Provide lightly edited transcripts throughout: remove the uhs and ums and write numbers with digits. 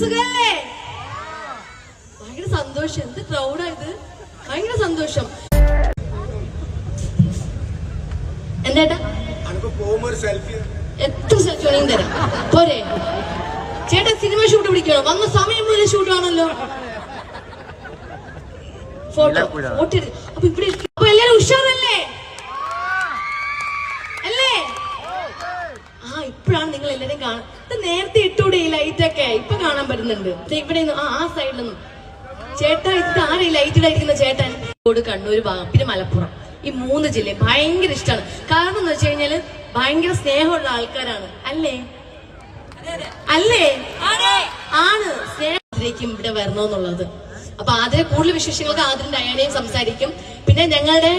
സുഖല്ലേ? ഭയങ്കര സന്തോഷം. എന്ത് ക്രൗഡായത്, ഭയങ്കര സന്തോഷം. എന്താ എത്ര സെൽഫി വേണമെങ്കിലും തരാം, പോരെ? ചേട്ടാ സിനിമ ഷൂട്ട് പിടിക്കണോ? വന്ന സമയം മുതലേ ഷൂട്ടാണല്ലോ. ഫോട്ടോ ഫോട്ടോ അപ്പൊ ഇവിടെ അപ്പൊ എല്ലാരും ഉഷാറല്ലേ? അല്ലേ? ഇപ്പോഴാണ് നിങ്ങൾ എല്ലാരും കാണാൻ. നേരത്തെ ഇട്ടൂടെ ഈ ലൈറ്റ് ഒക്കെ ഇപ്പൊ കാണാൻ പറ്റുന്നുണ്ട്. ഇവിടെ ആ സൈഡിലൊന്നും. ചേട്ടാ ഇത് ആരെ ലൈറ്റ് ഇടായിരിക്കുന്ന ചേട്ടൻ? കണ്ണൂർ ഭാഗം, പിന്നെ മലപ്പുറം, ഈ 3 ജില്ലയും ഭയങ്കര ഇഷ്ടമാണ്. കാരണം എന്ന് വെച്ച് കഴിഞ്ഞാല് ഭയങ്കര സ്നേഹമുള്ള ആൾക്കാരാണ്. അല്ലേ? അല്ലേ? ആണ്. സ്നേഹത്തിലേക്കും ഇവിടെ വരണമെന്നുള്ളത്. അപ്പൊ അതിലെ കൂടുതൽ വിശേഷങ്ങൾക്ക് ആദ്യം ഡയാനയും സംസാരിക്കും. പിന്നെ ഞങ്ങളുടെ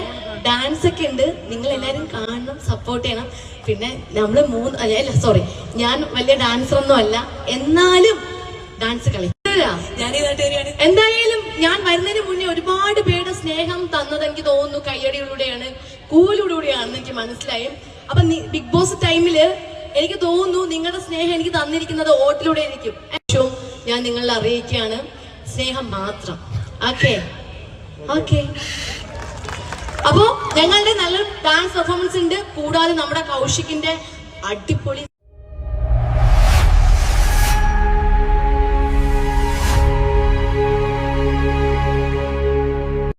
ഡാൻസ് ഒക്കെ ഉണ്ട്, നിങ്ങൾ എല്ലാരും കാണണം, സപ്പോർട്ട് ചെയ്യണം. പിന്നെ നമ്മള് സോറി, ഞാൻ വലിയ ഡാൻസർ ഒന്നും അല്ല, എന്നാലും ഡാൻസ് കളിക്കും. എന്തായാലും ഞാൻ വരുന്നതിന് മുന്നേ ഒരുപാട് പേരുടെ സ്നേഹം തന്നത് എനിക്ക് തോന്നുന്നു കയ്യടികളിലൂടെയാണ്, കൂലിലൂടെയാണെന്ന് എനിക്ക് മനസ്സിലായി. അപ്പൊ ബിഗ് ബോസ് ടൈമില് എനിക്ക് തോന്നുന്നു നിങ്ങളുടെ സ്നേഹം എനിക്ക് തന്നിരിക്കുന്നത് ഓട്ടിലൂടെ ആയിരിക്കും. ഞാൻ നിങ്ങളെ അറിയിക്കുകയാണ്, സ്നേഹം മാത്രം. Okay okay. അപ്പോ ഞങ്ങളുടെ നല്ല ഡാൻസ് പെർഫോമൻസ് ഉണ്ട്. കൂടാതെ നമ്മുടെ കൗശിക്കിന്റെ അടിപൊളി